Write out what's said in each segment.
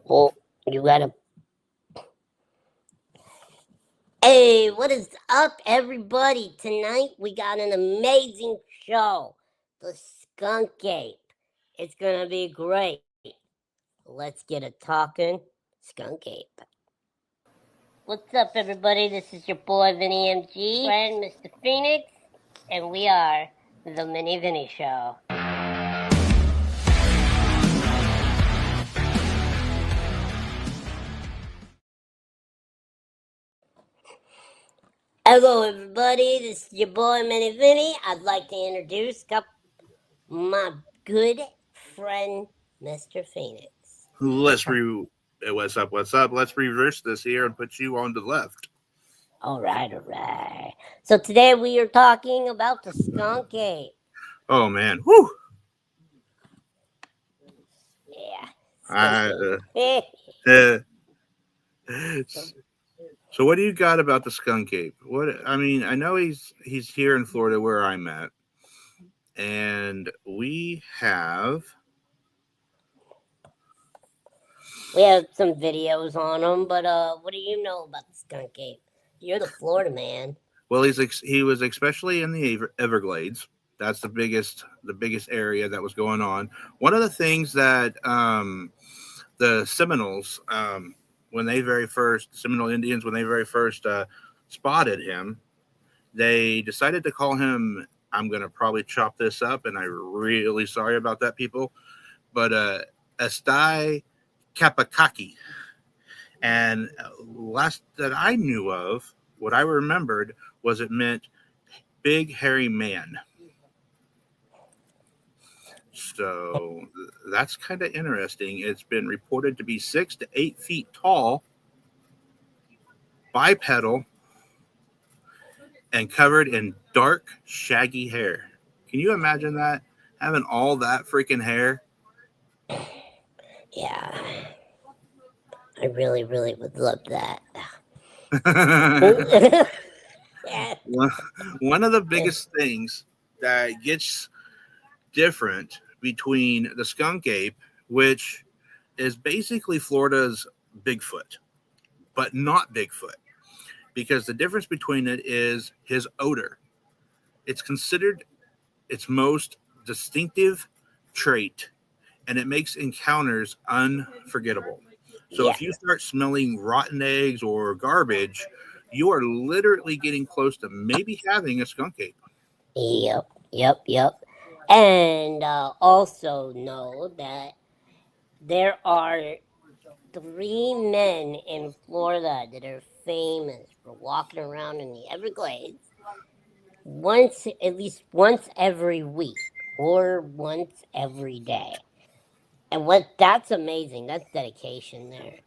Well, you gotta. Hey, what is up, everybody? Tonight we got an amazing show, the Skunk Ape. It's gonna be great. Let's get it talking, Skunk Ape. What's up, everybody? This is your boy Vinny MG, friend Mr. Phoenix, and we are the Minii Vinny Show. Hello, everybody. This is your boy Minii Vinny. I'd like to introduce my good friend Mr. Phoenix. What's up? What's up? Let's reverse this here and put you on the left. All right. So today we are talking about the Skunk Ape. Oh man, whoo! Yeah. So what do you got about the skunk ape? I know he's here in Florida where I'm at, and we have some videos on him, but what do you know about the Skunk Ape? You're the Florida man. Well, he was especially in the Everglades. That's the biggest area that was going on. One of the things that the Seminoles, Seminole Indians, when they very first spotted him, they decided to call him. I'm going to probably chop this up, and I'm really sorry about that, people. But Estai Kapakaki, and last that I knew of, what I remembered was it meant big hairy man. So that's kind of interesting. It's been reported to be 6 to 8 feet tall, bipedal, and covered in dark, shaggy hair. Can you imagine that? Having all that freaking hair? Yeah. I really would love that. One of the biggest things that gets different between the skunk ape, which is basically Florida's Bigfoot, but not Bigfoot, because the difference between it is his odor. It's considered its most distinctive trait, and it makes encounters unforgettable. So if you start smelling rotten eggs or garbage, you are literally getting close to maybe having a skunk ape. Yep. And also know that there are 3 men in Florida that are famous for walking around in the Everglades at least once every week or once every day. And that's amazing. That's dedication there.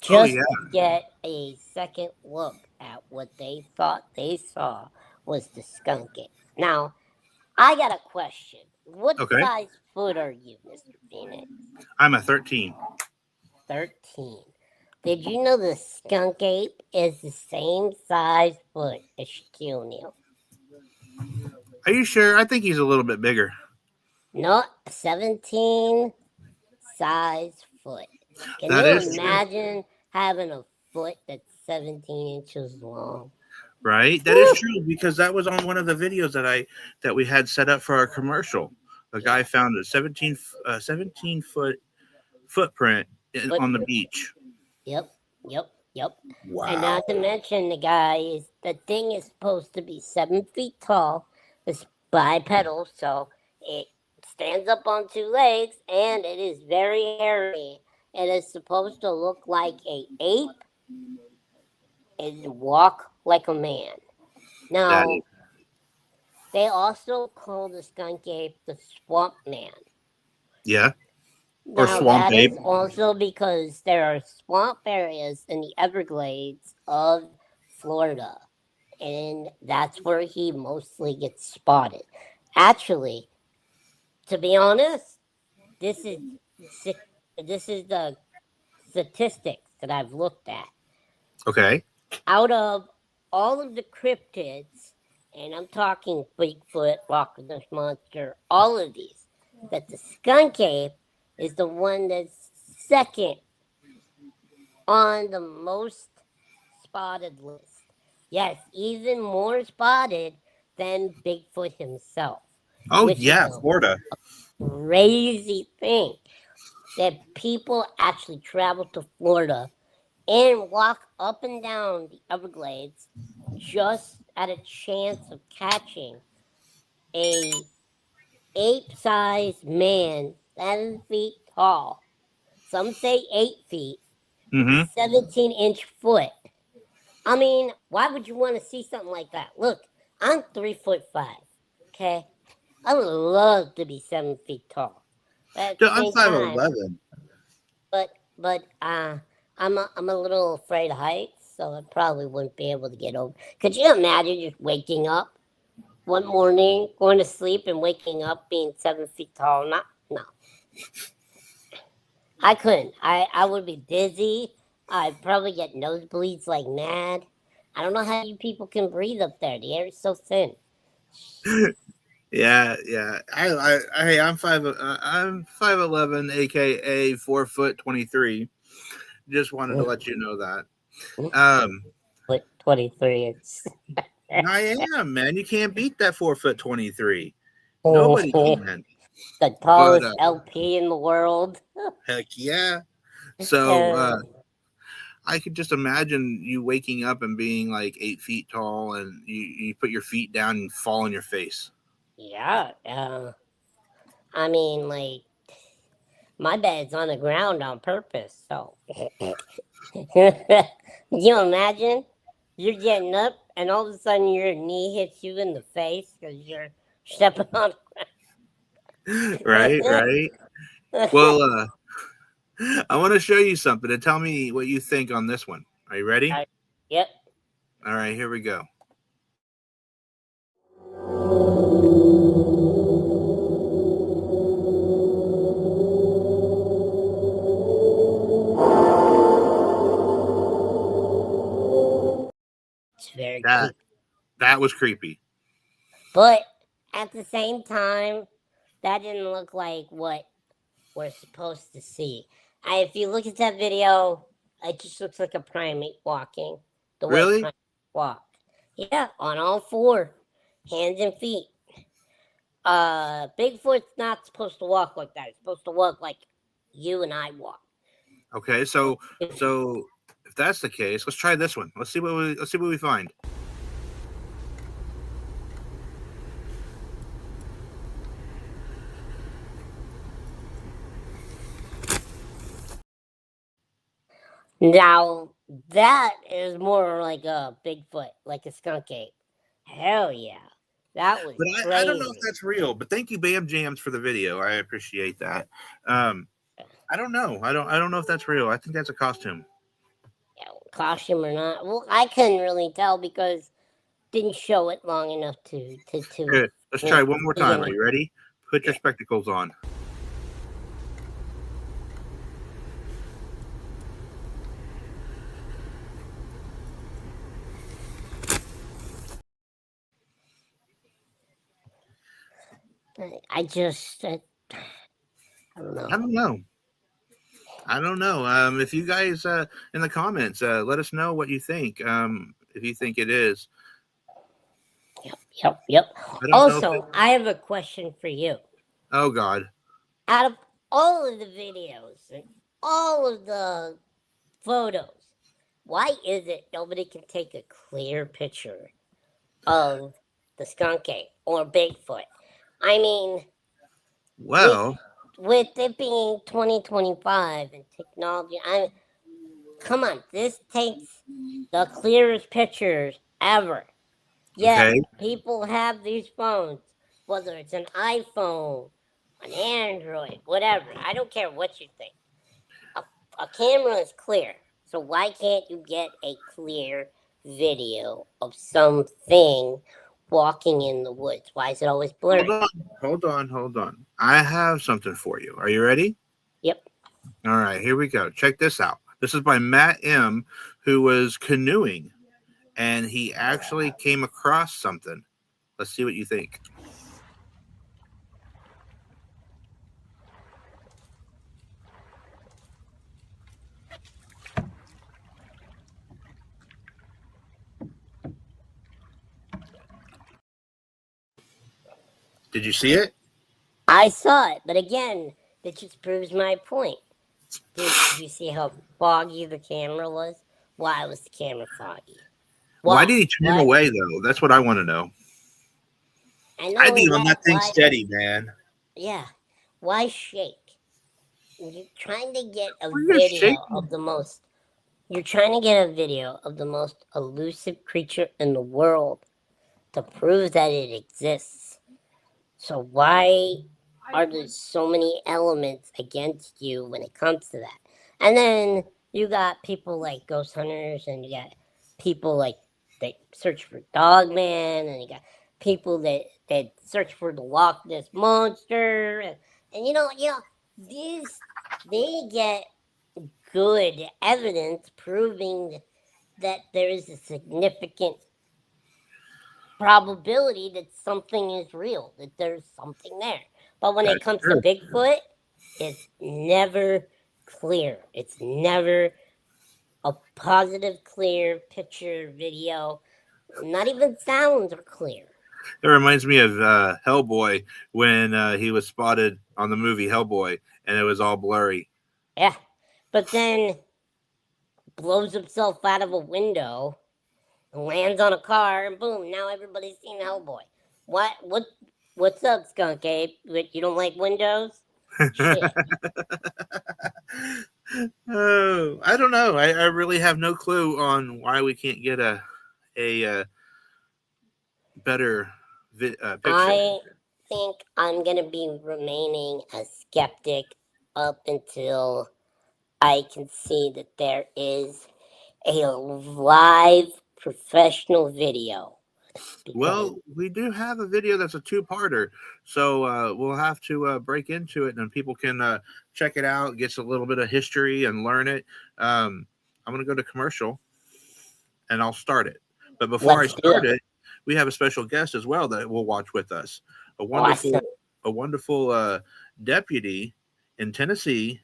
Just to get a second look at what they thought they saw was the skunk ape. Now, I got a question. What size foot are you, Mr. Phoenix? I'm a 13. 13. Did you know the skunk ape is the same size foot as Shaquille O'Neal? Are you sure? I think he's a little bit bigger. No, 17 size foot. Can you imagine having a foot that's 17 inches long? Right? That is true, because that was on one of the videos that we had set up for our commercial. A guy found a 17 foot footprint on the beach. Yep. Wow. And not to mention the thing is supposed to be 7 feet tall. It's bipedal, so it stands up on 2 legs, and it is very hairy. It is supposed to look like an ape and walk like a man. Now, they also call the skunk ape the swamp man. Yeah. Or now, swamp ape. Is also because there are swamp areas in the Everglades of Florida, and that's where he mostly gets spotted. Actually, to be honest, this is the statistics that I've looked at. Okay. Out of all of the cryptids, and I'm talking Bigfoot, Loch Ness Monster, all of these, that the skunk ape is the one that's second on the most spotted list. Yes, even more spotted than Bigfoot himself, Oh which is yeah, a Florida. crazy thing that people actually travel to Florida and walk up and down the Everglades just at a chance of catching a ape-sized man 7 feet tall. Some say 8 feet, Mm-hmm. 17-inch foot. I mean, why would you want to see something like that? Look, I'm 3'5". Okay, I would love to be 7 feet tall, but at the Dude, I'm same five time, eleven. but I'm a little afraid of heights, so I probably wouldn't be able to get over. Could you imagine just waking up one morning, going to sleep, and waking up being 7 feet tall? Not no, I couldn't. I would be dizzy. I'd probably get nosebleeds like mad. I don't know how you people can breathe up there. The air is so thin. Yeah, yeah. Hey, I'm 5'11", aka 4 foot 23. Just wanted to let you know that. Um, But 23, it's I am, man. You can't beat that 4 foot 23. Nobody can. the But tallest LP in the world. heck yeah. So I could just imagine you waking up and being like 8 feet tall, and you put your feet down and fall on your face. Yeah, I mean, like, my bed's on the ground on purpose, so. Can you imagine? You're getting up, and all of a sudden your knee hits you in the face because you're stepping on. Right, right. Well, I want to show you something and tell me what you think on this one. Are you ready? Yep. All right, here we go. It's very That creepy. that was creepy. But at the same time, that didn't look like what we're supposed to see. If you look at that video, it just looks like a primate walking the way Really? primates walk. Yeah, on all four, hands and feet. Bigfoot's not supposed to walk like that. It's supposed to walk like you and I walk. Okay, so if that's the case, let's try this one. Let's see what we find. Now that is more like a Bigfoot, like a skunk ape. Hell yeah, that was But I don't know if crazy. that's real. But thank you, Bam Jams, for the video. I appreciate that. Um, I don't know. I don't know if that's real. I think that's a costume. Yeah, costume or not? Well, I couldn't really tell because didn't show it long enough to Here, let's try one more see time. Are any. you ready? Put your Yeah. spectacles on. I just I don't I know. don't know. I don't know. If you guys in the comments, let us know what you think. If you think it is, Yep. I don't know if it. Also, I have a question for you. Oh God. Out of all of the videos and all of the photos, why is it nobody can take a clear picture of the skunk ape or Bigfoot? I mean, with Well, with it being 2025 and technology, come on, this takes the clearest pictures ever. Yes, okay. people have these phones, whether it's an iPhone, an Android, whatever. I don't care what you think. A, a camera is clear. So why can't you get a clear video of something walking in the woods? Why is it always Hold blurry? on. Hold on. I have something for you. Are you ready? Yep. All right, here we go. Check this out. This is by Matt M, who was canoeing, and he actually came across something. Let's see what you think. Did you see it? I saw it, but again, that just proves my point. Did you see how foggy the camera was? Why was the camera foggy? Why Why? did he turn What? away though? That's what I want to know. And not I'd only be on that, that thing why was steady, man. yeah? Why shake? You're trying to get a Well, you're video shaking. of the most. You're trying to get a video of the most elusive creature in the world to prove that it exists. So why are there so many elements against you when it comes to that? And then you got people like ghost hunters, and you got people like that search for Dogman, and you got people that search for the Loch Ness monster, and these they get good evidence proving that there is a significant probability that something is real, that there's something there. But when it That's comes to true. Bigfoot, it's never clear. It's never a positive, clear picture, video. Not even sounds are clear. It reminds me of Hellboy when he was spotted on the movie Hellboy, and it was all blurry. Yeah. But then blows himself out of a window, lands on a car, and boom, now everybody's seen Hellboy. What's up, Skunk Ape? You don't like windows? Shit. Oh, I don't know. I really have no clue on why we can't get a better picture. I think I'm going to be remaining a skeptic up until I can see that there is a live professional video. Because, Well, we do have a video that's a two-parter, so we'll have to break into it, and people can check it out, get a little bit of history, and learn it. I'm going to go to commercial, and I'll start it. But before I let's do start it. it, we have a special guest as well that will watch with us. A wonderful, Awesome. a wonderful deputy in Tennessee,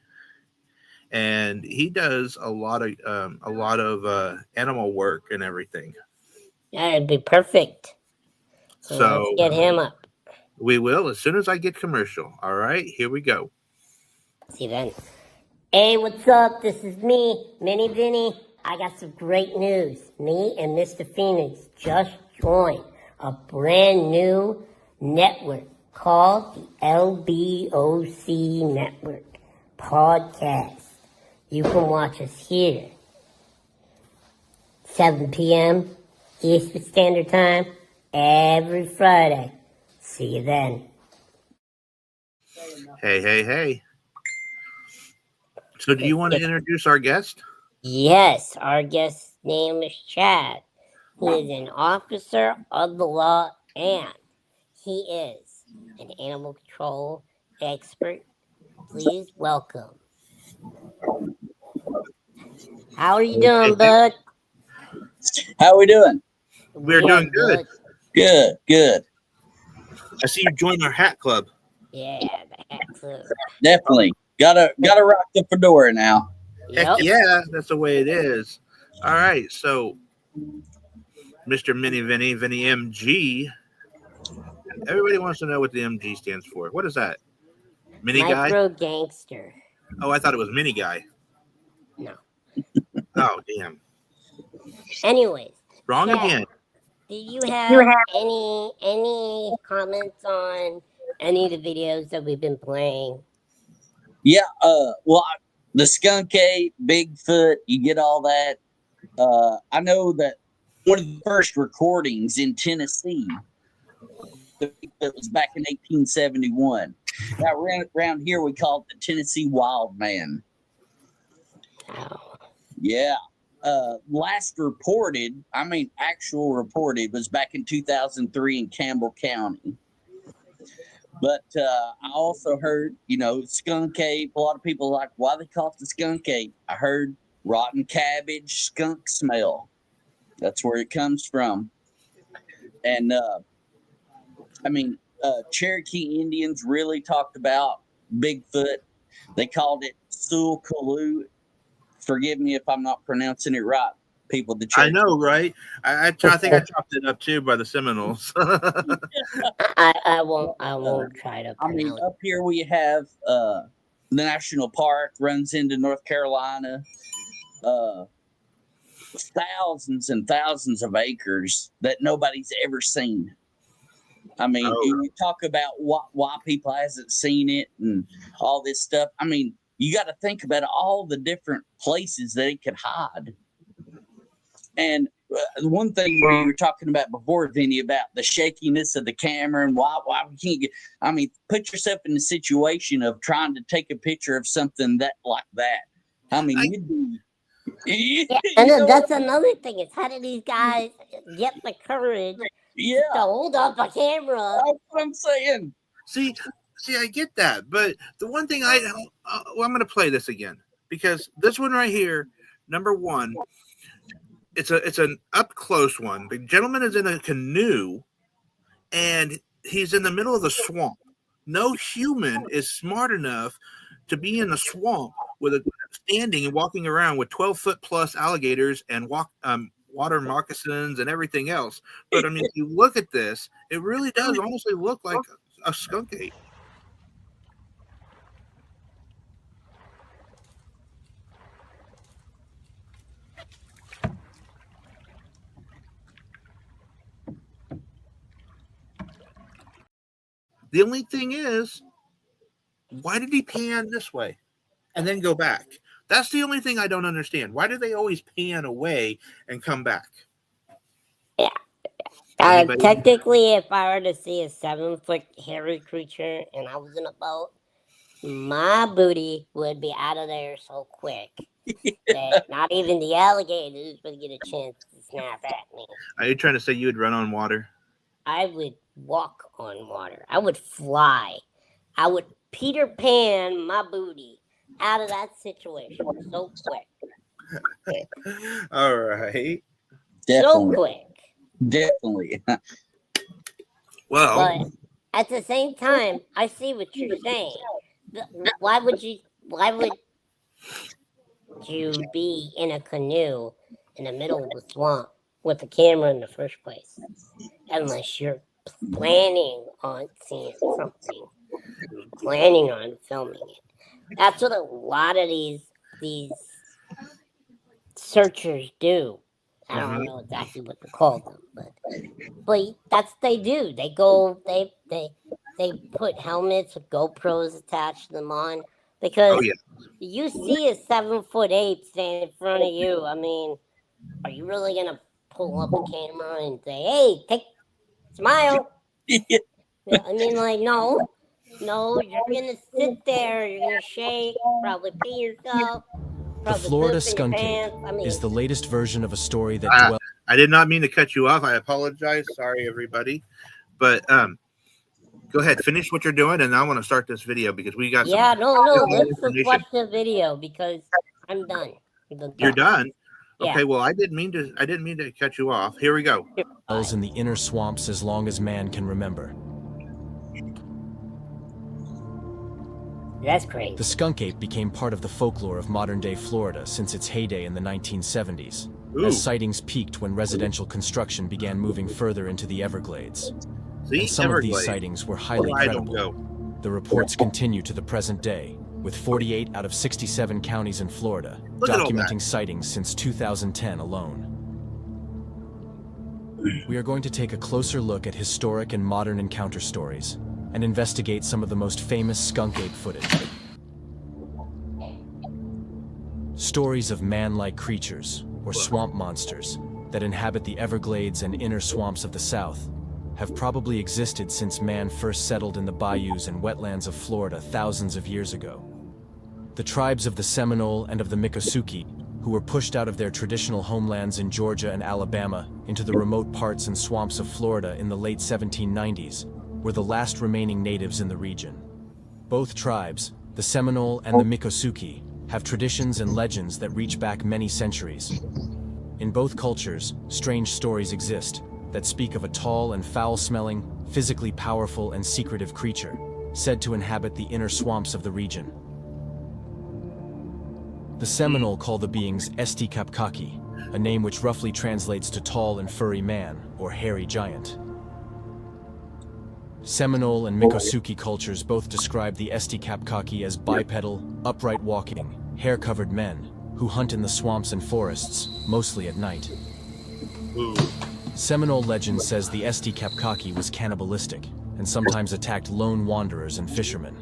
and he does a lot of animal work and everything. That'd be perfect. So let's So get him up. we will as soon as I get commercial. All right, here we go. See you then. Hey, what's up? This is me, Minii Vinny. I got some great news. Me and Mr. Phoenix just joined a brand new network called the LBOC Network Podcast. You can watch us here, 7 p.m. Eastern Standard Time, every Friday. See you then. Hey, hey, hey. So, do you want to Yes, introduce our guest? yes, our guest's name is Chad. He is an officer of the law and he is an animal control expert. Please welcome. How are you Hey, hey, doing, hey. bud? How we doing? We're We are doing good. good. Good, good. I see you joined our hat club. Yeah, the hat club. Definitely. Gotta rock the fedora now. Heck Yep. yeah, that's the way it is. All right, so Mr. Minnie Vinny, Vinny MG. Everybody wants to know what the MG stands for. What is that? Mini guy? Micro gangster. Oh, I thought it was mini guy. No. Oh, damn. Anyways, Wrong Chad, again. do you have any comments on any of the videos that we've been playing? Yeah, well the skunk ape, Bigfoot, you get all that. I know that one of the first recordings in Tennessee that was back in 1871. Now around here we call it the Tennessee Wild Man. Oh. Yeah. Last reported, actual reported, was back in 2003 in Campbell County. But I also heard, skunk ape. A lot of people are like, why they call it the skunk ape? I heard rotten cabbage, skunk smell. That's where it comes from. And Cherokee Indians really talked about Bigfoot. They called it Sulkaloo. Forgive me if I'm not pronouncing it right. people to I church. know, right? I think I chopped it up too by the Seminoles. I won't try to I mean, pronounce. up here we have the national park runs into North Carolina. Thousands and thousands of acres that nobody's ever seen. I mean, Oh. you talk about why people hasn't seen it and all this stuff. I mean, you got to think about all the different places that it could hide. And one thing where you were talking about before, Vinny, about the shakiness of the camera and why we can't get. I mean, put yourself in the situation of trying to take a picture of something that like that. I mean, you'd be. Yeah, and then that's another thing is how do these guys get the courage Yeah, to hold up a camera? that's what I'm saying. See, I get that, but the one thing well, I'm going to play this again because this one right here, number one, it's an up close one. The gentleman is in a canoe, and he's in the middle of the swamp. No human is smart enough to be in the swamp with a standing and walking around with 12-foot plus alligators and water moccasins and everything else. But I mean, if you look at this, it really does honestly look like a skunk ape. The only thing is, why did he pan this way and then go back? That's the only thing I don't understand. Why do they always pan away and come back? Yeah. Anybody? Technically, if I were to see a 7-foot hairy creature and I was in a boat, my booty would be out of there so quick that not even the alligators would get a chance to snap at me. Are you trying to say you would run on water? I would walk on water. I would fly. I would Peter Pan my booty out of that situation so quick. All right. Definitely. So quick. Definitely. Well, but at the same time, I see what you're saying. Why would you be in a canoe in the middle of the swamp with a camera in the first place? Unless you're planning on seeing something, planning on filming it. That's what a lot of these searchers do. I don't know exactly what to call them, but that's what they do. They go, they put helmets with GoPros attached to them on because you see a 7-foot ape standing in front of you. I mean, are you really gonna pull up a camera and say, "Hey, smile"? I mean, like, no, you're gonna sit there, you're gonna shake, probably pee yourself. The Florida skunk ape is the latest version of a story that dwells. I did not mean to cut you off. I apologize. Sorry, everybody. But go ahead, finish what you're doing, and I want to start this video because we got. Yeah, no. Let's watch the video because I'm done. You're done. Yeah. Okay. Well, I didn't mean to cut you off. Here we go. In the inner swamps as long as man can remember. That's crazy. The skunk ape became part of the folklore of modern-day Florida since its heyday in the 1970s, as sightings peaked when residential construction began moving further into the Everglades. And some of these sightings were highly credible. The reports continue to the present day, with 48 out of 67 counties in Florida documenting sightings since 2010 alone. We are going to take a closer look at historic and modern encounter stories and investigate some of the most famous skunk ape footage. Stories of man-like creatures, or swamp monsters, that inhabit the Everglades and inner swamps of the South have probably existed since man first settled in the bayous and wetlands of Florida thousands of years ago. The tribes of the Seminole and of the Miccosukee, who were pushed out of their traditional homelands in Georgia and Alabama into the remote parts and swamps of Florida in the late 1790s, were the last remaining natives in the region. Both tribes, the Seminole and the Miccosukee, have traditions and legends that reach back many centuries. In both cultures, strange stories exist that speak of a tall and foul-smelling, physically powerful and secretive creature, said to inhabit the inner swamps of the region. The Seminole call the beings Esti Kapkaki, a name which roughly translates to tall and furry man or hairy giant. Seminole and Miccosukee cultures both describe the SKUNK as bipedal, upright walking, hair-covered men who hunt in the swamps and forests, mostly at night. Ooh. Seminole legend says the SKUNK was cannibalistic and sometimes attacked lone wanderers and fishermen.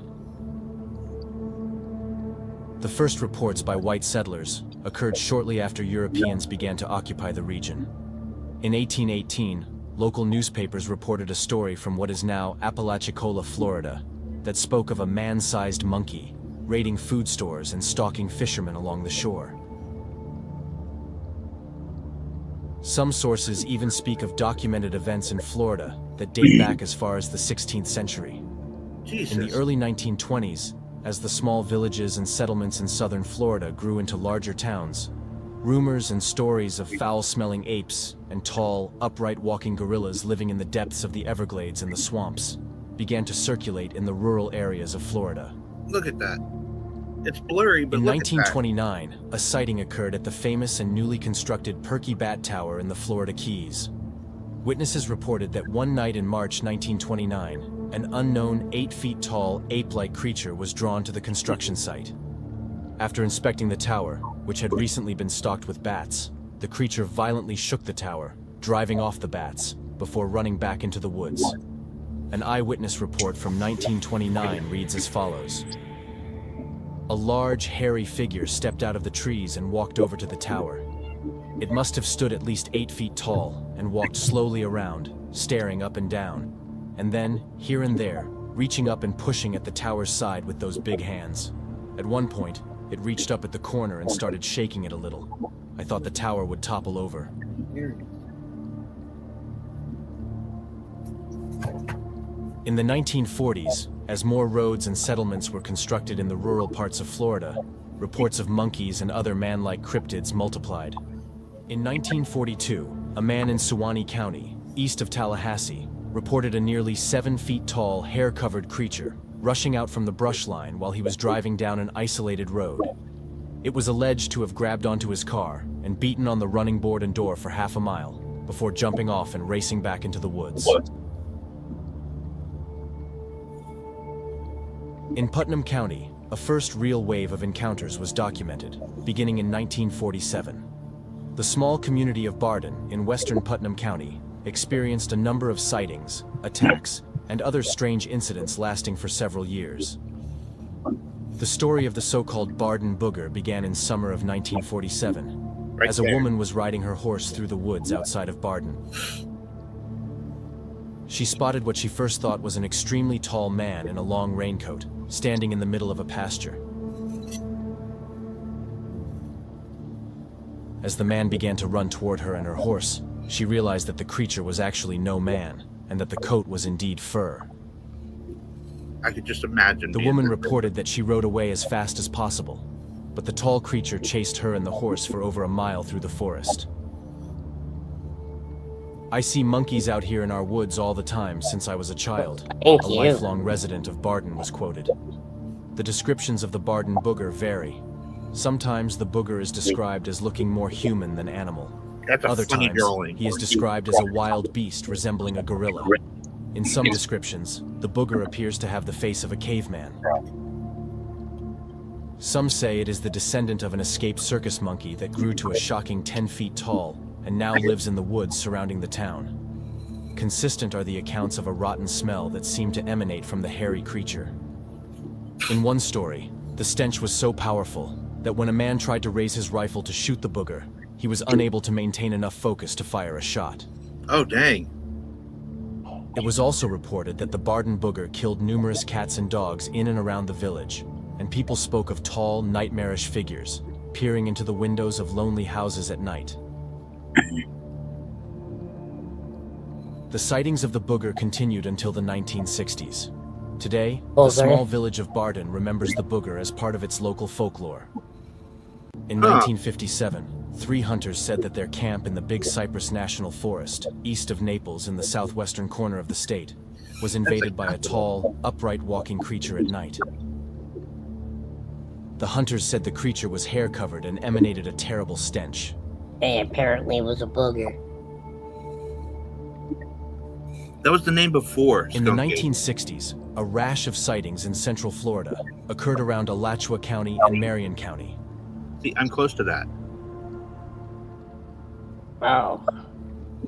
The first reports by white settlers occurred shortly after Europeans began to occupy the region. In 1818, local newspapers reported a story from what is now Apalachicola, Florida, that spoke of a man-sized monkey raiding food stores and stalking fishermen along the shore. Some sources even speak of documented events in Florida that date back as far as the 16th century. Jesus. In the early 1920s, as the small villages and settlements in southern Florida grew into larger towns, rumors and stories of foul-smelling apes and tall, upright-walking gorillas living in the depths of the Everglades and the swamps began to circulate in the rural areas of Florida. Look at that. It's blurry, but In look at that. 1929, a sighting occurred at the famous and newly constructed Perky Bat Tower in the Florida Keys. Witnesses reported that one night in March 1929, an unknown 8 feet tall, ape-like creature was drawn to the construction site. After inspecting the tower, which had recently been stocked with bats, the creature violently shook the tower, driving off the bats, before running back into the woods. An eyewitness report from 1929 reads as follows. A large, hairy figure stepped out of the trees and walked over to the tower. It must have stood at least 8 feet tall and walked slowly around, staring up and down, and then, here and there, reaching up and pushing at the tower's side with those big hands. At one point, it reached up at the corner and started shaking it a little. I thought the tower would topple over. In the 1940s, as more roads and settlements were constructed in the rural parts of Florida, reports of monkeys and other man-like cryptids multiplied. In 1942, a man in Suwannee County, east of Tallahassee, reported a nearly 7 feet tall, hair-covered creature rushing out from the brush line while he was driving down an isolated road. It was alleged to have grabbed onto his car and beaten on the running board and door for half a mile before jumping off and racing back into the woods. In Putnam County, a first real wave of encounters was documented, beginning in 1947. The small community of Barden in western Putnam County experienced a number of sightings, attacks, and other strange incidents lasting for several years. The story of the so-called Barden Booger began in summer of 1947, as a woman was riding her horse through the woods outside of Barden. She spotted what she first thought was an extremely tall man in a long raincoat, standing in the middle of a pasture. As the man began to run toward her and her horse, she realized that the creature was actually no man, and that the coat was indeed fur. I could just imagine. The woman reported that she rode away as fast as possible, but the tall creature chased her and the horse for over a mile through the forest. I see monkeys out here in our woods all the time since I was a child, Thank a you. lifelong resident of Barden was quoted. The descriptions of the Barden Booger vary. Sometimes the booger is described as looking more human than animal. That's a Other funny times, drawing. he is described as a wild beast resembling a gorilla. In some descriptions, the booger appears to have the face of a caveman. Some say it is the descendant of an escaped circus monkey that grew to a shocking 10 feet tall and now lives in the woods surrounding the town. Consistent are the accounts of a rotten smell that seemed to emanate from the hairy creature. In one story, the stench was so powerful that when a man tried to raise his rifle to shoot the booger, he was unable to maintain enough focus to fire a shot. Oh, dang. It was also reported that the Barden Booger killed numerous cats and dogs in and around the village, and people spoke of tall, nightmarish figures peering into the windows of lonely houses at night. The sightings of the booger continued until the 1960s. Today, the small village of Barden remembers the booger as part of its local folklore. In 1957, 3 hunters said that their camp in the Big Cypress National Forest, east of Naples in the southwestern corner of the state, was invaded by a tall, upright walking creature at night. The hunters said the creature was hair-covered and emanated a terrible stench. And apparently it was a booger. That was the name before In the Skunk Ape. 1960s, a rash of sightings in central Florida occurred around Alachua County and Marion County. See, I'm close to that. Oh.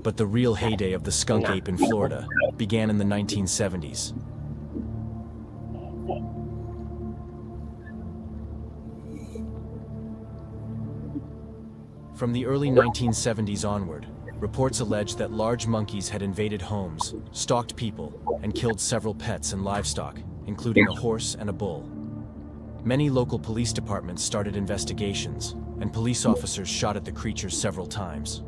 But the real heyday of the skunk ape in Florida began in the 1970s. From the early 1970s onward, reports alleged that large monkeys had invaded homes, stalked people, and killed several pets and livestock, including a horse and a bull. Many local police departments started investigations, and police officers shot at the creatures several times.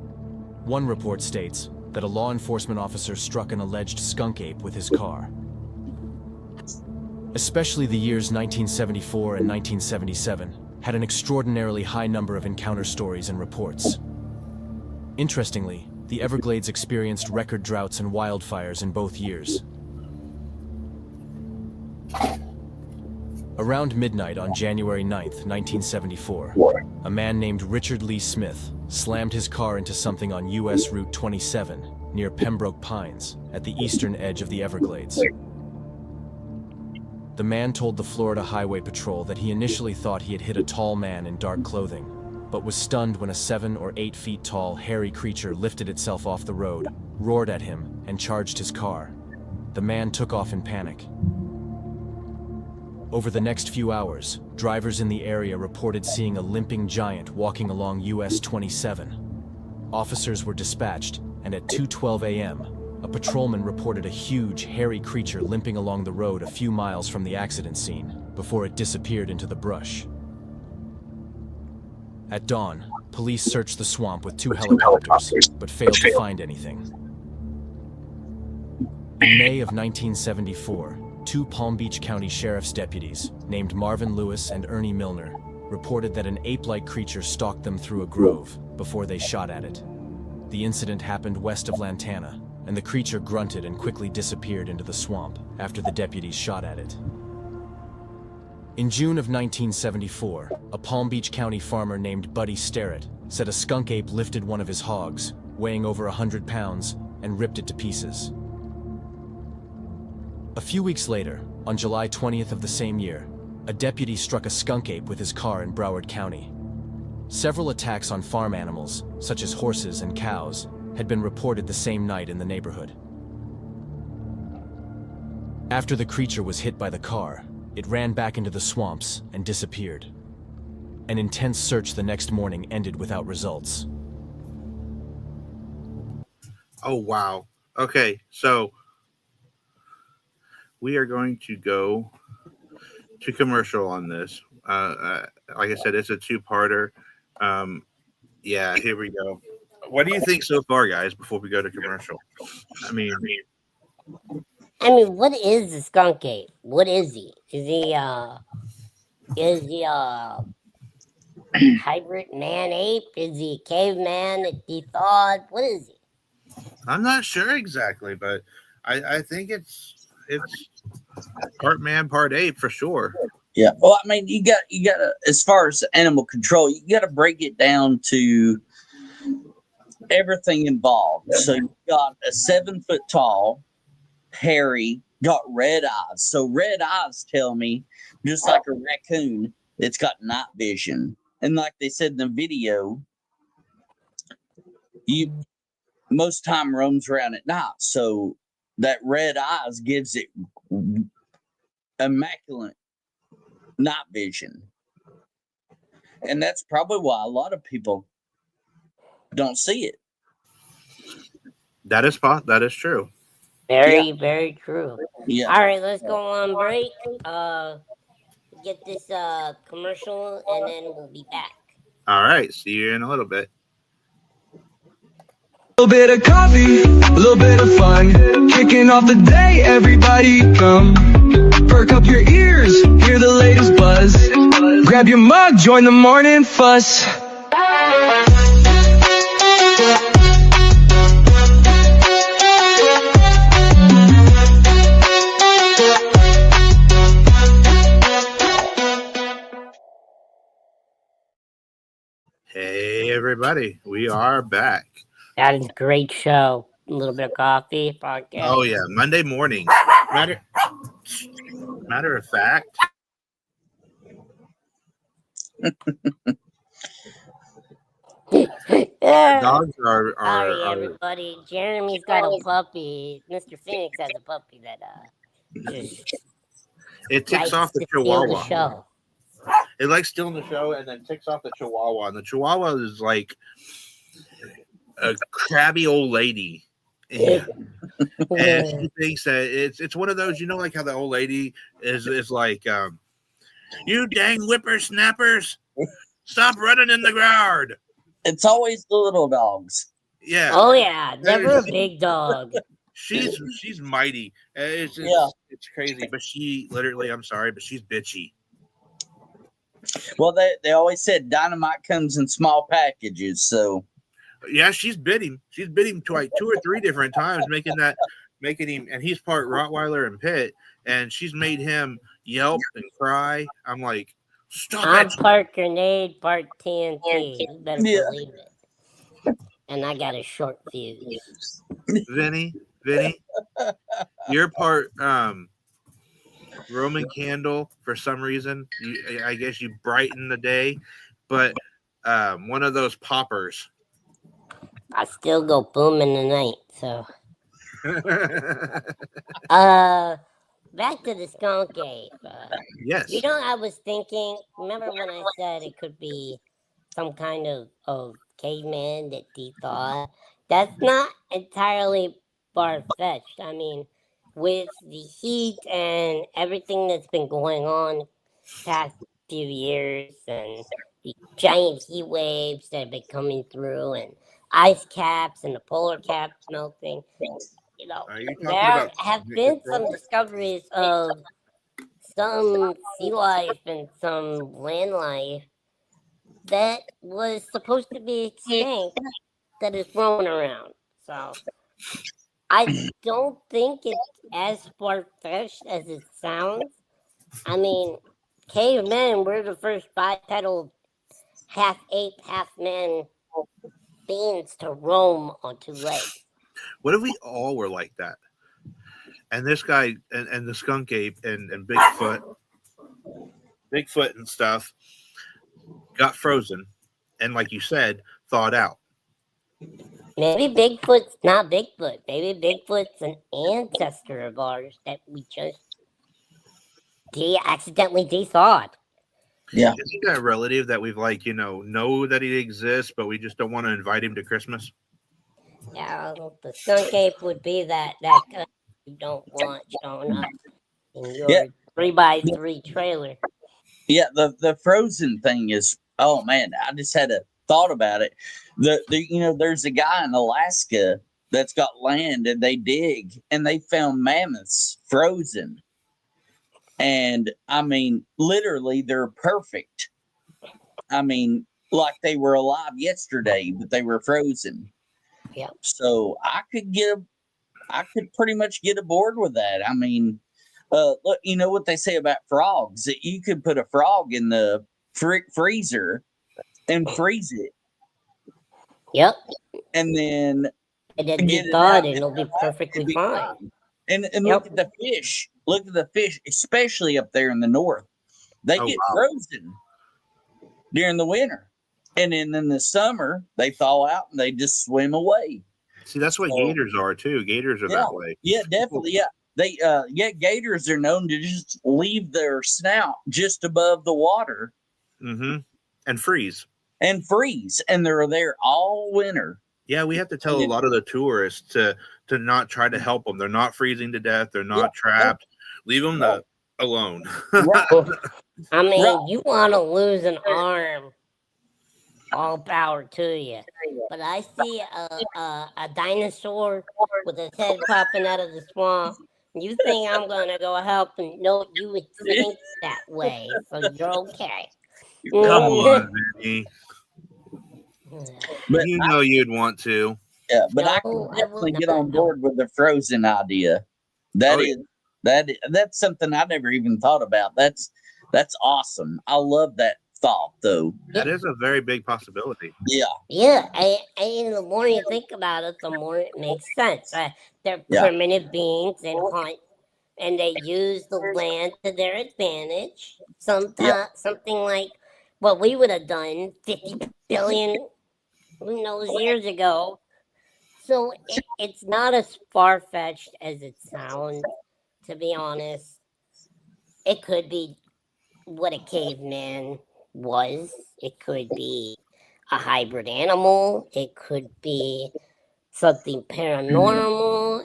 One report states that a law enforcement officer struck an alleged skunk ape with his car. Especially the years 1974 and 1977 had an extraordinarily high number of encounter stories and reports. Interestingly, the Everglades experienced record droughts and wildfires in both years. Around midnight on January 9th, 1974, a man named Richard Lee Smith slammed his car into something on U.S. Route 27 near Pembroke Pines at the eastern edge of the Everglades. The man told the Florida Highway Patrol that he initially thought he had hit a tall man in dark clothing, but was stunned when a 7 or 8 feet tall, hairy creature lifted itself off the road, roared at him, and charged his car. The man took off in panic. Over the next few hours, drivers in the area reported seeing a limping giant walking along US 27. Officers were dispatched, and at 2:12 a.m., a patrolman reported a huge, hairy creature limping along the road a few miles from the accident scene, before it disappeared into the brush. At dawn, police searched the swamp with 2 helicopters, but failed to find anything. In May of 1974, 2 Palm Beach County Sheriff's deputies, named Marvin Lewis and Ernie Milner, reported that an ape-like creature stalked them through a grove before they shot at it. The incident happened west of Lantana, and the creature grunted and quickly disappeared into the swamp after the deputies shot at it. In June of 1974, a Palm Beach County farmer named Buddy Sterrett said a skunk ape lifted one of his hogs, weighing over 100 pounds, and ripped it to pieces. A few weeks later, on July 20th of the same year, a deputy struck a skunk ape with his car in Broward County. Several attacks on farm animals, such as horses and cows, had been reported the same night in the neighborhood. After the creature was hit by the car, it ran back into the swamps and disappeared. An intense search the next morning ended without results. Oh, wow. Okay, so we are going to go to commercial on this. Like I said, it's a 2-parter. Yeah, here we go. What do you think so far, guys, before we go to commercial? I mean, what is the skunk ape? What is he? Is he a hybrid man ape? Is he a caveman that he thought? What is he? I'm not sure exactly, but I think it's part man, part ape for sure. Yeah. Well, I mean, you got to, as far as animal control, you got to break it down to everything involved. So you got a 7 foot tall, hairy, got red eyes. So red eyes tell me, just like a raccoon, it's got night vision. And like they said in the video, you most time roams around at night. So that red eyes gives it immaculate night vision. And that's probably why a lot of people don't see it. That is true. Very true. Yeah. All right, let's go on break. Get this commercial, and then we'll be back. All right, see you in a little bit. A little bit of coffee, a little bit of fun, kicking off the day, everybody come. Perk up your ears, hear the latest buzz. Grab your mug, join the morning fuss. Hey, everybody. We are back. That is a great show. A little bit of coffee, podcast. Oh, yeah. Monday morning. Matter, matter of fact, Yeah. dogs are, Sorry, are everybody. Jeremy's got a puppy. Mr. Phoenix has a puppy that just it ticks likes off the to steal the Chihuahua. show. It likes stealing the show and then ticks off the Chihuahua. And the Chihuahua is like a crabby old lady. And, and she thinks that it's one of those, like how the old lady is like, you dang whippersnappers, stop running in the yard. It's always the little dogs. Yeah. Oh yeah, never a big dog. She's mighty. Yeah. It's crazy, but she literally, I'm sorry, but she's bitchy. Well, they always said dynamite comes in small packages. So Yeah, she's bit him. She's bit him like 2 or 3 different times, making him, and he's part Rottweiler and Pit, and she's made him yelp and cry. I'm like, stop I'm it. part grenade, part TNT. You better Yeah. believe it. And I got a short fuse. Vinny, you're part Roman candle for some reason. I guess you brighten the day, but one of those poppers. I still go boom in the night. So, back to the skunk ape. Yes. I was thinking. Remember when I said it could be some kind of caveman that thought? That's not entirely far fetched. I mean, with the heat and everything that's been going on past few years, and the giant heat waves that have been coming through, and ice caps and the polar caps melting. Are you talking There about have been some discoveries of some sea life and some land life that was supposed to be extinct that is roaming around. So I don't think it's as far-fetched as it sounds. I mean, cavemen were the first bipedal, half ape, half man beings to roam on 2 legs. What if we all were like that? And this guy and the skunk ape and Bigfoot and stuff got frozen and, like you said, thawed out. Maybe Bigfoot's not Bigfoot. Maybe Bigfoot's an ancestor of ours that we just accidentally de-thawed. yeah, Isn't that relative that we've know that he exists, but we just don't want to invite him to Christmas? Yeah, the skunk ape would be that guy you don't want showing up in your 3x3 trailer. yeah. The frozen thing is. Oh man, I just had a thought about it. There's a guy in Alaska that's got land, and they dig, and they found mammoths frozen. And I mean, literally, they're perfect. I mean, like they were alive yesterday, but they were frozen. Yeah. So I could pretty much get aboard with that. I mean, look, you know what they say about frogs, that you could put a frog in the freezer and freeze it, Yep. and then And then get it de-thawed out, and it'll be perfectly fine. and Yep. look at the fish. Look at the fish, especially up there in the north. They get frozen during the winter, and then in the summer they thaw out and they just swim away. See, that's what gators are too. Gators are that way. Yeah, definitely. Yeah, they gators are known to just leave their snout just above the water, and freeze, and they're there all winter. Yeah, we have to tell a lot of the tourists to not try to help them. They're not freezing to death. They're not trapped. Leave them alone. I mean, you want to lose an arm, all power to you. But I see a dinosaur with his head popping out of the swamp. You think I'm going to go help? And no, you would think that way. So you're okay. Come on, Vinny. But You'd want to. Yeah, but I No, can I will definitely get not. on board with the frozen idea. That's something I never even thought about. That's awesome. I love that thought, though. That is a very big possibility. Yeah, Yeah, and the more you think about it, the more it makes sense. They're Yeah. primitive beings and hunt, and they use the land to their advantage. Sometimes something like what we would have done 50 billion, who knows, years ago. So it's not as far fetched as it sounds, to be honest. It could be what a caveman was. It could be a hybrid animal. It could be something paranormal.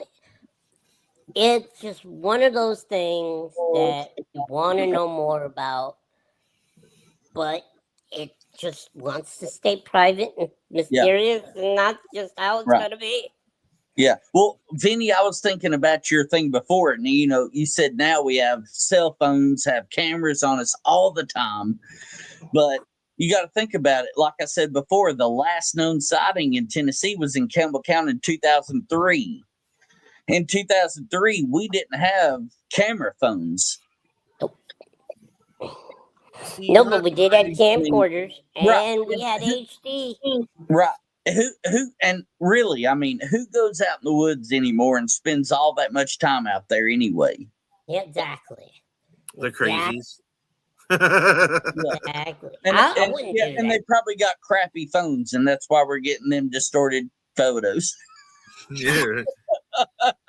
It's just one of those things that you want to know more about, but it just wants to stay private and mysterious, and that's just how it's Right. going to be. Yeah. Well, Vinny, I was thinking about your thing before, and you said now we have cell phones, have cameras on us all the time, but you got to think about it. Like I said before, the last known sighting in Tennessee was in Campbell County in 2003. In 2003, we didn't have camera phones. No, but we did have camcorders, Right. and we had HD. Right. Who and really, I mean, who goes out in the woods anymore and spends all that much time out there anyway? Yeah, exactly. The crazies. Exactly. And, I and, wouldn't yeah, do and that. they probably got crappy phones, and that's why we're getting them distorted photos. Yeah.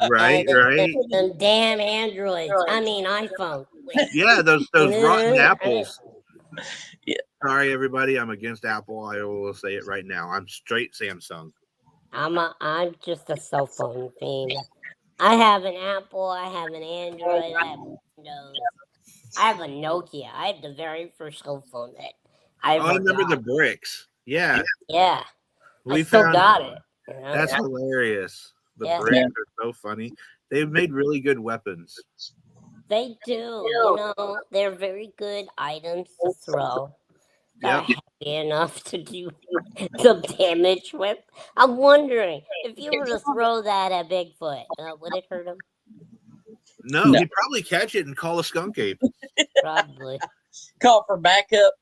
Right, And right. them damn Androids. I mean iPhone. Yeah, those rotten Yeah. apples. Yeah. Sorry, everybody. I'm against Apple. I will say it right now. I'm straight Samsung. I'm just a cell phone fiend. I have an Apple. I have an Android. I have Windows. I have a Nokia. I have the very first cell phone that I ever I remember the got. bricks. Yeah, Yeah, I we still found got it. You know? that's hilarious. The Yeah. bricks are so funny. They've made really good weapons. They do. You know, they're very good items to throw. That Yep. are heavy enough to do some damage with. I'm wondering if you were to throw that at Bigfoot, would it hurt him? No, he'd probably catch it and call a skunk ape. Probably. Call for backup.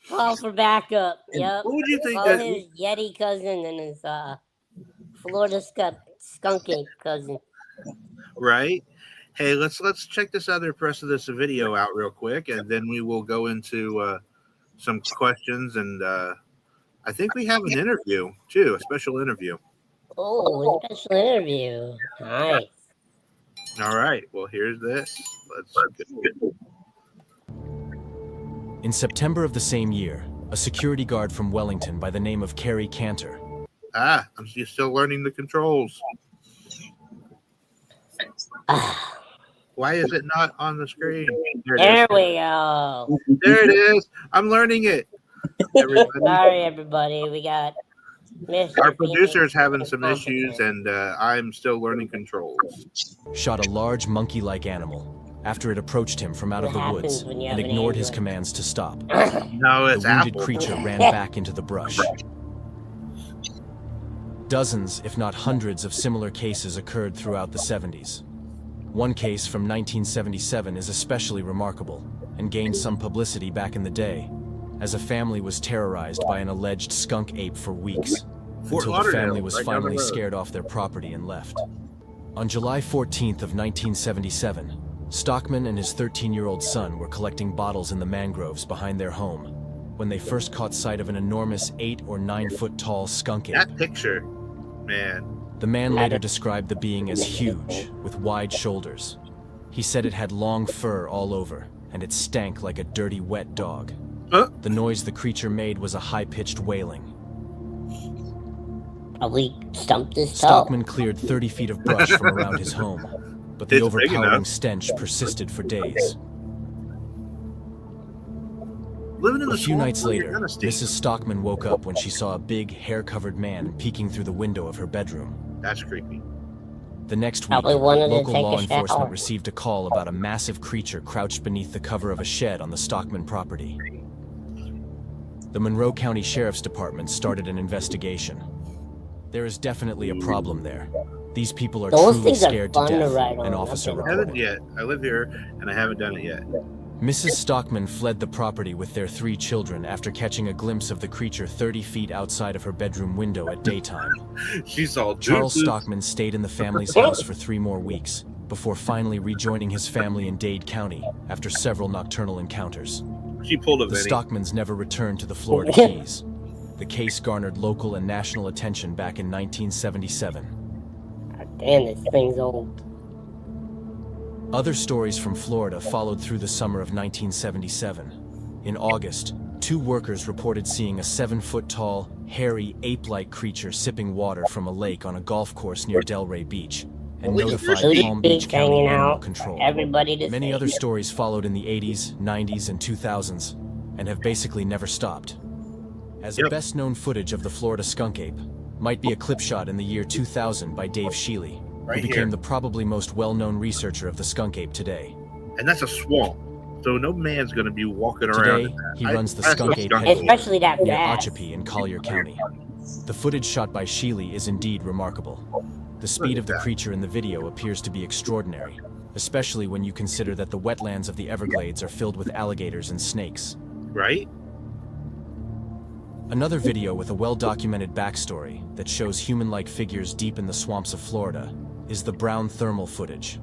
Call for backup. Yep. What would you think Call that? his Yeti cousin and his Florida skunk ape cousin. Right? Hey, let's check this other rest of this video out real quick, and then we will go into some questions, and I think we have an interview too, a special interview. Oh, a special interview. Nice. All right. Well, here's this. Let's get In September of the same year, a security guard from Wellington by the name of Carrie Cantor. I'm still learning the controls. Why is it not on the screen? There we go. There it is. I'm learning it. Everybody. Sorry, everybody. We got Our producer's having some issues, and I'm still learning controls. Shot a large monkey-like animal after it approached him from out of the What woods happens when you and have an ignored his Android? commands to stop. No, The it's wounded Apple. creature ran back into the brush. Dozens, if not hundreds, of similar cases occurred throughout the 70s. One case from 1977 is especially remarkable and gained some publicity back in the day, as a family was terrorized by an alleged skunk ape for weeks, Fort until the Lauderdale, family was right down the finally road. scared off their property and left. On July 14th of 1977, Stockman and his 13-year-old son were collecting bottles in the mangroves behind their home when they first caught sight of an enormous 8 or 9 foot tall skunk ape. That picture, man. The man later described the being as huge, with wide shoulders. He said it had long fur all over, and it stank like a dirty, wet dog. The noise the creature made was a high-pitched wailing. Probably stumped his toe. Stockman cleared 30 feet of brush from around his home, but the It's big overpowering enough. stench persisted for days. Living in A the few swamp, nights you're later, gonna stink. Mrs. Stockman woke up when she saw a big, hair-covered man peeking through the window of her bedroom. That's creepy. The next week, Probably wanted to local take law a enforcement shower. received a call about a massive creature crouched beneath the cover of a shed on the Stockman property. The Monroe County Sheriff's Department started an investigation. There is definitely a problem there. These people are Those truly things are scared to fun to death, ride on. an officer I've been I haven't reported. yet. I live here, and I haven't done it yet. Mrs. Stockman fled the property with their 3 children after catching a glimpse of the creature 30 feet outside of her bedroom window at daytime. She saw Charles deuces. Stockman stayed in the family's house for 3 more weeks, before finally rejoining his family in Dade County after several nocturnal encounters. She pulled a The Vinny. Stockmans never returned to the Florida Keys. The case garnered local and national attention back in 1977. Damn, this thing's old. Other stories from Florida followed through the summer of 1977. In August, 2 workers reported seeing a 7-foot-tall, hairy, ape-like creature sipping water from a lake on a golf course near Delray Beach, and notified Booty Palm Beach cheeks County hanging Animal out. Control. Everybody to Many see. other stories followed in the 80s, 90s, and 2000s, and have basically never stopped. As a best-known footage of the Florida skunk ape might be a clip shot in the year 2000 by Dave Shealy, Right who became here. the probably most well-known researcher of the skunk ape today. And that's a swamp. So no man's going to be walking around. Today, in that. he runs the That's skunk a ape skunk headquarters Especially that near fast. Ochapi in Collier County. The footage shot by Shealy is indeed remarkable. The speed of the creature in the video appears to be extraordinary, especially when you consider that the wetlands of the Everglades are filled with alligators and snakes. Right? Another video with a well-documented backstory that shows human-like figures deep in the swamps of Florida is the Brown thermal footage.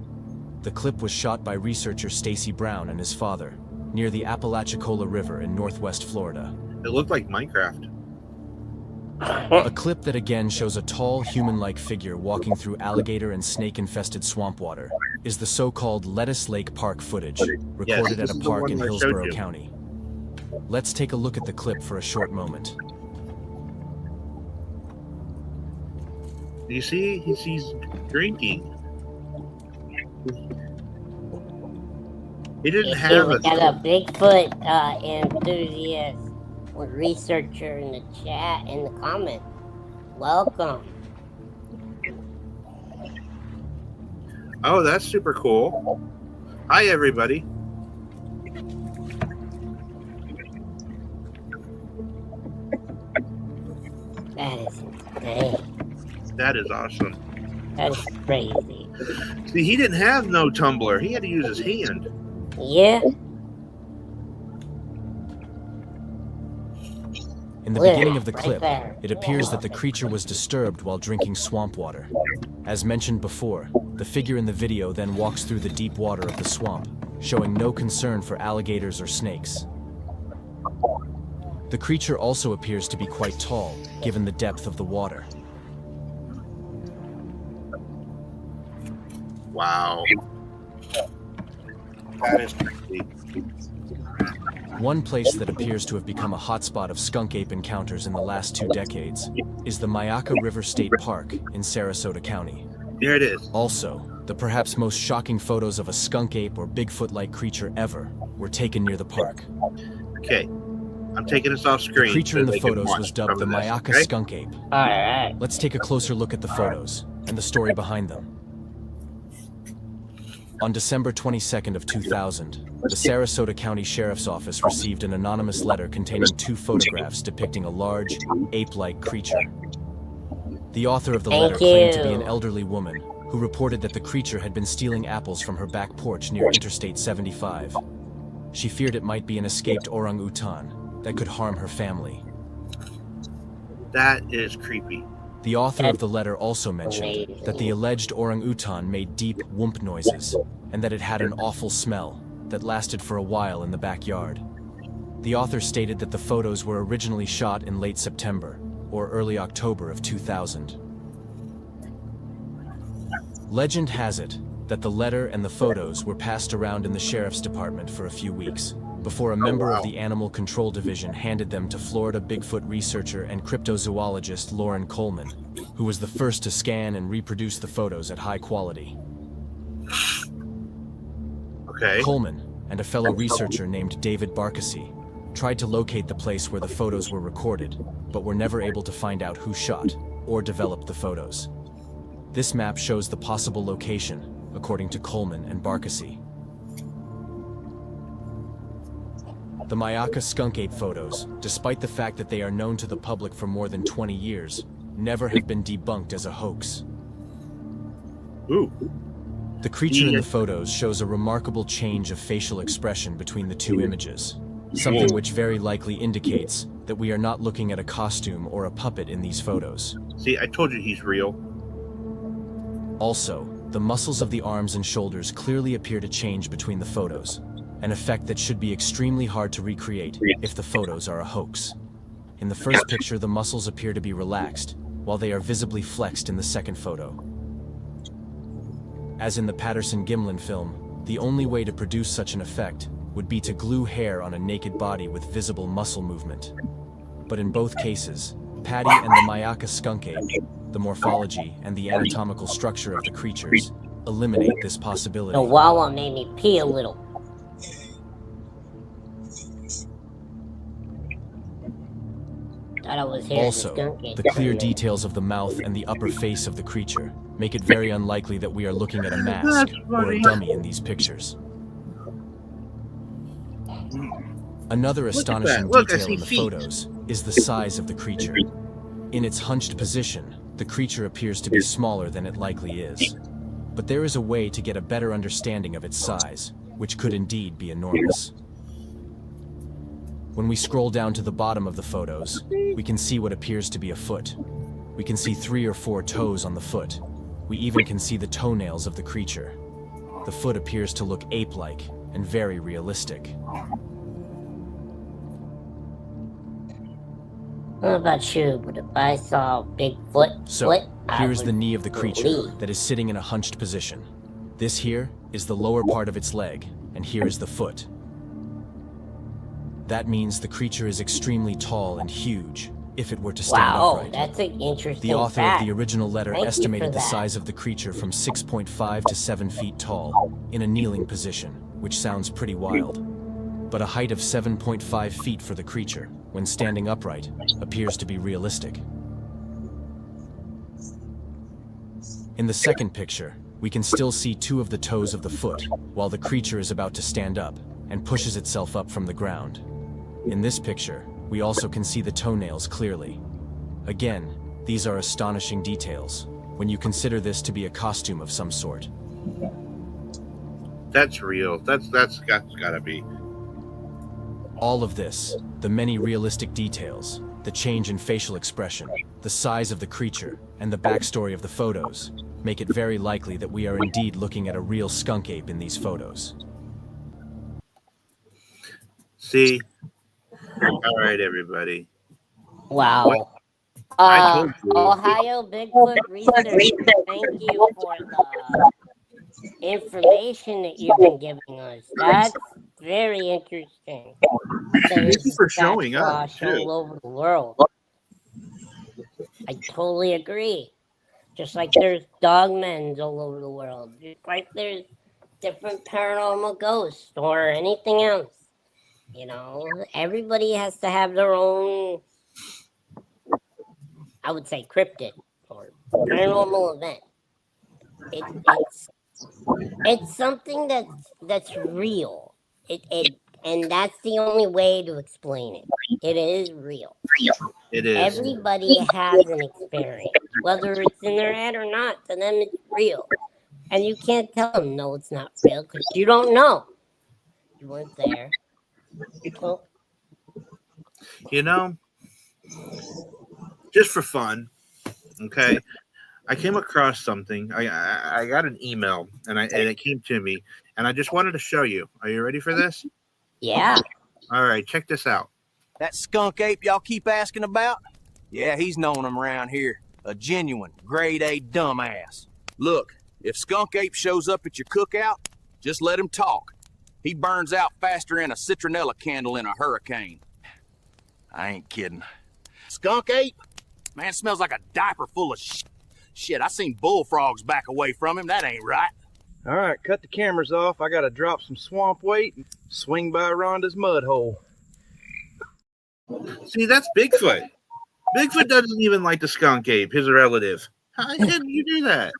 The clip was shot by researcher Stacy Brown and his father near the Apalachicola River in northwest Florida. It looked like Minecraft. A clip that again shows a tall, human-like figure walking through alligator and snake-infested swamp water is the so-called Lettuce Lake Park footage, recorded this at a is the park one in I showed Hillsborough you. County. Let's take a look at the clip for a short moment. You see? He's drinking. He didn't You have we a. got a Bigfoot enthusiast or researcher in the chat, in the comments. Welcome. Oh, that's super cool. Hi, everybody. That is insane. That is awesome. That is crazy. See, he didn't have no tumbler. He had to use his hand. Yeah. In the Look, beginning of the right clip, there. it appears that the creature was disturbed while drinking swamp water. As mentioned before, the figure in the video then walks through the deep water of the swamp, showing no concern for alligators or snakes. The creature also appears to be quite tall, given the depth of the water. Wow. That is crazy. One place that appears to have become a hotspot of skunk ape encounters in the last 2 decades is the Myakka River State Park in Sarasota County. There it is. Also, the perhaps most shocking photos of a skunk ape or Bigfoot-like creature ever were taken near the park. Okay. I'm taking this off The screen. creature so in the they can photos watch was dubbed the some of this, Myakka okay? skunk ape. Alright. Let's take a closer look at the photos and the story behind them. On December 22nd of 2000, the Sarasota County Sheriff's Office received an anonymous letter containing 2 photographs depicting a large, ape-like creature. The author of the Thank letter claimed to be you. an elderly woman who reported that the creature had been stealing apples from her back porch near Interstate 75. She feared it might be an escaped orang-utan that could harm her family. That is creepy. The author of the letter also mentioned that the alleged orang-utan made deep whoomp noises and that it had an awful smell that lasted for a while in the backyard. The author stated that the photos were originally shot in late September or early October of 2000. Legend has it that the letter and the photos were passed around in the sheriff's department for a few weeks before a member of the Animal Control Division handed them to Florida Bigfoot researcher and cryptozoologist Lauren Coleman, who was the first to scan and reproduce the photos at high quality. Okay. Coleman and a fellow researcher named David Barkasy tried to locate the place where the photos were recorded, but were never able to find out who shot or developed the photos. This map shows the possible location, according to Coleman and Barkasy. The Myakka skunk ape photos, despite the fact that they are known to the public for more than 20 years, never have been debunked as a hoax. Ooh. The creature in the photos shows a remarkable change of facial expression between the two images, something which very likely indicates that we are not looking at a costume or a puppet in these photos. See, I told you he's real. Also, the muscles of the arms and shoulders clearly appear to change between the photos, an effect that should be extremely hard to recreate if the photos are a hoax. In the first picture, the muscles appear to be relaxed, while they are visibly flexed in the second photo. As in the Patterson-Gimlin film, the only way to produce such an effect would be to glue hair on a naked body with visible muscle movement. But in both cases, Patty and the Myakka skunk ape, the morphology and the anatomical structure of the creatures eliminate this possibility. The Wawa made me pee a little. Also, the clear details of the mouth and the upper face of the creature make it very unlikely that we are looking at a mask or a dummy in these pictures. Another astonishing detail in the photos is the size of the creature. In its hunched position, the creature appears to be smaller than it likely is. But there is a way to get a better understanding of its size, which could indeed be enormous. When we scroll down to the bottom of the photos, we can see what appears to be a foot. We can see 3 or 4 toes on the foot. We even can see the toenails of the creature. The foot appears to look ape-like and very realistic. I don't know about you, but if I saw Bigfoot, So, here's the knee of the creature that is sitting in a hunched position. This here is the lower part of its leg, and here is the foot. That means the creature is extremely tall and huge, if it were to stand upright. Wow, that's an interesting The author fact. of the original letter Thank you estimated for the that. size of the creature from 6.5 to 7 feet tall, in a kneeling position, which sounds pretty wild. But a height of 7.5 feet for the creature, when standing upright, appears to be realistic. In the second picture, we can still see 2 of the toes of the foot, while the creature is about to stand up, and pushes itself up from the ground. In this picture, we also can see the toenails clearly. Again, these are astonishing details, when you consider this to be a costume of some sort. That's real. That's gotta be. All of this, the many realistic details, the change in facial expression, the size of the creature, and the backstory of the photos, make it very likely that we are indeed looking at a real skunk ape in these photos. See? All right, everybody. Wow. I told you. Ohio Bigfoot Research, thank you for the information that you've been giving us. That's very interesting. Thank you for showing up, Sasquatch too. all over the world. I totally agree. Just like there's dogmens all over the world. Just like there's different paranormal ghosts or anything else. You know, everybody has to have their own, I would say, cryptid or paranormal event. It's something that's real. And that's the only way to explain it. It is real. It is. Everybody has an experience, whether it's in their head or not. To them, it's real, and you can't tell them no, it's not real because you don't know. You weren't there. Well, You know, just for fun, okay, I came across something. I got an email, and it came to me, and I just wanted to show you. Are you ready for this? yeah. All right, check this out. That skunk ape y'all keep asking about? Yeah, he's known him around here. A genuine, grade A dumbass. Look, if skunk ape shows up at your cookout, just let him talk. He burns out faster than a citronella candle in a hurricane. I ain't kidding. Skunk ape? Man, smells like a diaper full of shit. Shit, I seen bullfrogs back away from him. That ain't right. All right, cut the cameras off. I gotta drop some swamp weight and swing by Rhonda's mud hole. See, that's Bigfoot. Bigfoot doesn't even like the skunk ape, his relative. How did you do that?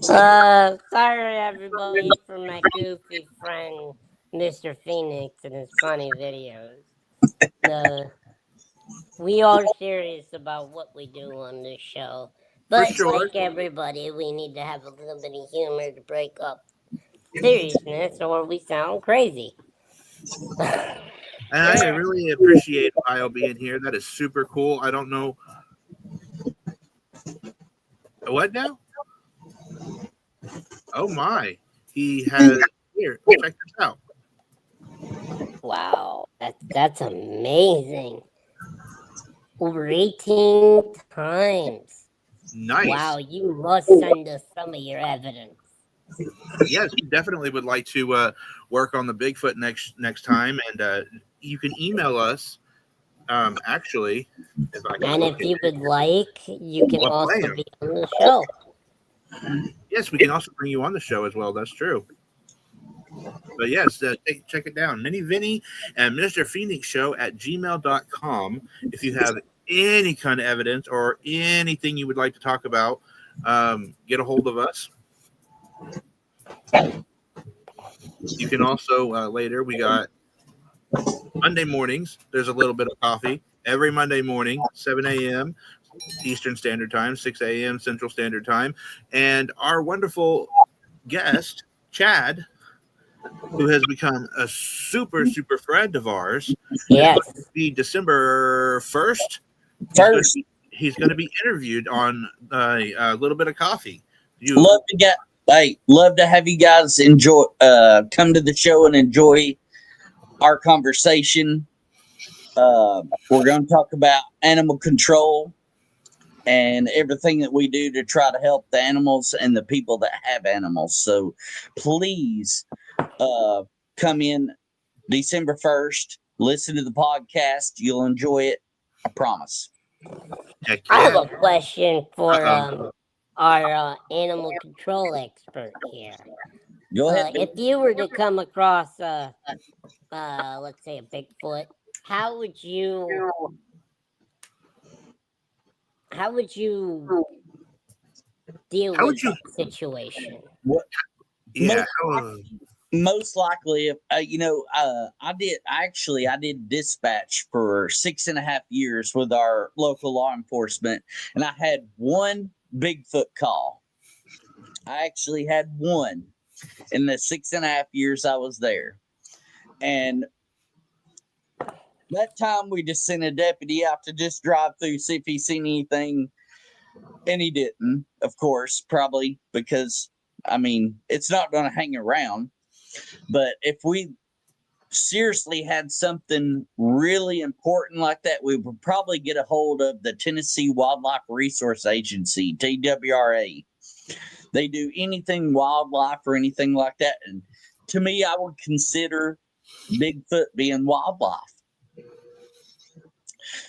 Sorry everybody for my goofy friend, Mr. Phoenix, and his funny videos. We are serious about what we do on this show. But sure. like everybody, we need to have a little bit of humor to break up seriousness, or we sound crazy. And I really appreciate Kyle being here. That is super cool. I don't know what now. Oh my! He has here. Check this out. Wow, that's amazing. Over 18 times. Nice. Wow, you must send us some of your evidence. Yes, we definitely would like to work on the Bigfoot next time, and you can email us. Actually, if I can And look if at you would like, you can what also plan. be on the show. Yes, we can also bring you on the show as well. That's true. But yes, check it down. Minnie Vinny and Mr. Phoenix Show at gmail.com. If you have any kind of evidence or anything you would like to talk about, get a hold of us. You can also, later, we got Monday mornings. There's a little bit of coffee every Monday morning, 7 a.m. Eastern Standard Time, 6 a.m. Central Standard Time. And our wonderful guest, Chad, who has become a super friend of ours. Yes. It's going to be December 1st. He's going to be interviewed on a little bit of coffee. Love to have you guys enjoy come to the show and enjoy our conversation. We're going to talk about animal control and everything that we do to try to help the animals and the people that have animals. So please come in December 1st, listen to the podcast. You'll enjoy it. I promise. Heck I have yeah. a question for our animal control expert here. Go ahead. If you were to come across, let's say a Bigfoot, how would you deal How with would you? that situation? Yeah. Most likely, if I did dispatch for 6.5 years with our local law enforcement, and I had one Bigfoot call. I actually had one in the 6.5 years I was there. And that time we just sent a deputy out to just drive through, see if he seen anything. And he didn't, of course, probably because, it's not going to hang around. But if we seriously had something really important like that, we would probably get a hold of the Tennessee Wildlife Resource Agency, TWRA. They do anything wildlife or anything like that. And to me, I would consider Bigfoot being wildlife.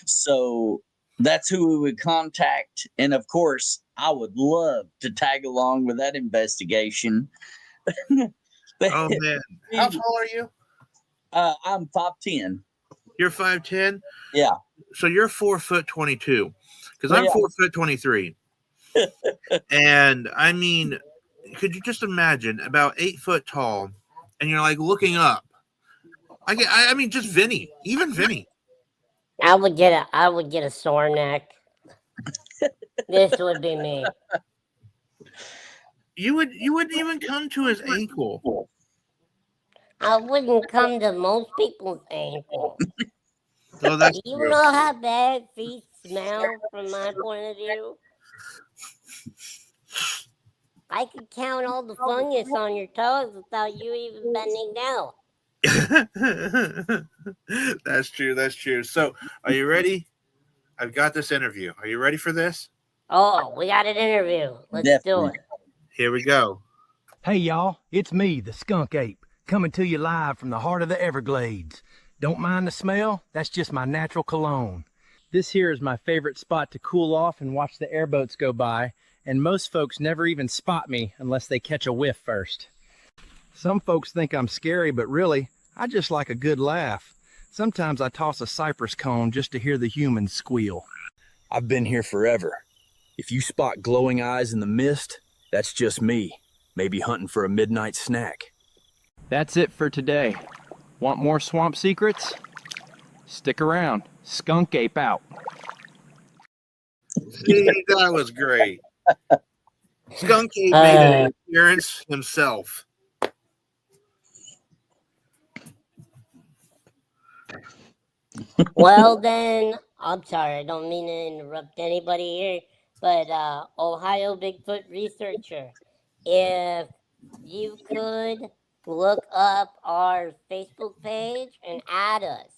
So that's who we would contact. And of course, I would love to tag along with that investigation. Oh man, how tall are you? I'm 5'10". You're 5'10". Yeah. So you're 4'22", because I'm 4'23". And could you just imagine about 8 foot tall, and you're like looking up? Just Vinny, even Vinny. I would get a sore neck. This would be me. You wouldn't even come to his ankle. I wouldn't come to most people's ankle. Oh, that's Do you true. know how bad feet smell from my point of view? I could count all the fungus on your toes without you even bending down. That's true. So, are you ready? I've got this interview. Are you ready for this? Oh, we got an interview. Let's do it. Here we go. Hey, y'all. It's me, the Skunk Ape, coming to you live from the heart of the Everglades. Don't mind the smell. That's just my natural cologne. This here is my favorite spot to cool off and watch the airboats go by, and most folks never even spot me unless they catch a whiff first. Some folks think I'm scary, but really, I just like a good laugh. Sometimes I toss a cypress cone just to hear the humans squeal. I've been here forever. If you spot glowing eyes in the mist, that's just me, maybe hunting for a midnight snack. That's it for today. Want more swamp secrets? Stick around. Skunk Ape out. See, that was great. Skunk Ape made an appearance himself. Well, then, I'm sorry, I don't mean to interrupt anybody here, but Ohio Bigfoot researcher, if you could look up our Facebook page and add us.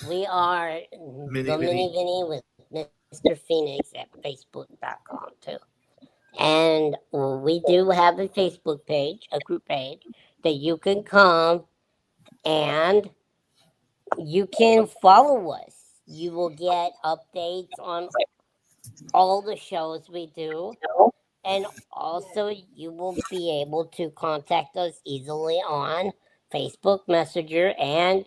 We are the Minnie Vinny with Mr. Phoenix at Facebook.com too. And we do have a Facebook page, a group page, that you can come and you can follow us. You will get updates on all the shows we do. And also, you will be able to contact us easily on Facebook Messenger and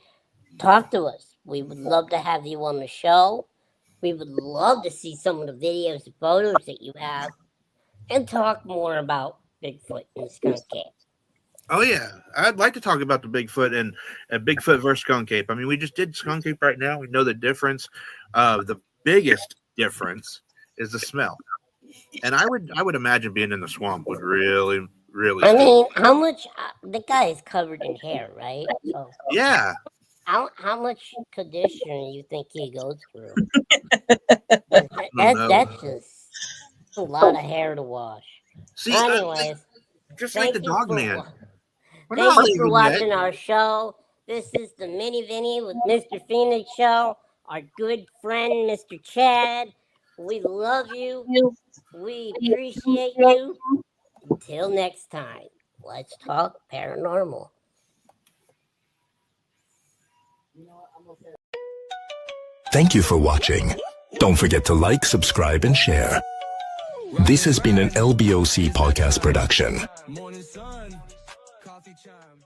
talk to us. We would love to have you on the show. We would love to see some of the videos and photos that you have and talk more about Bigfoot and Skunk Ape. Oh yeah, I'd like to talk about the Bigfoot and Bigfoot versus Skunk Ape. I mean, we just did Skunk Ape right now. We know the difference. The biggest difference is the smell, and I would imagine being in the swamp would really. I mean, how much the guy is covered in hair, right? So yeah. How much conditioner you think he goes through? That's just a lot of hair to wash. See, anyways, just like the dog man. Thank you for watching our show. This is the Minnie Vinny with Mr. Phoenix show. Our good friend, Mr. Chad. We love you. We appreciate you. Until next time, let's talk paranormal. Thank you for watching. Don't forget to like, subscribe, and share. This has been an LBOC podcast production. Morning sun, coffee chime.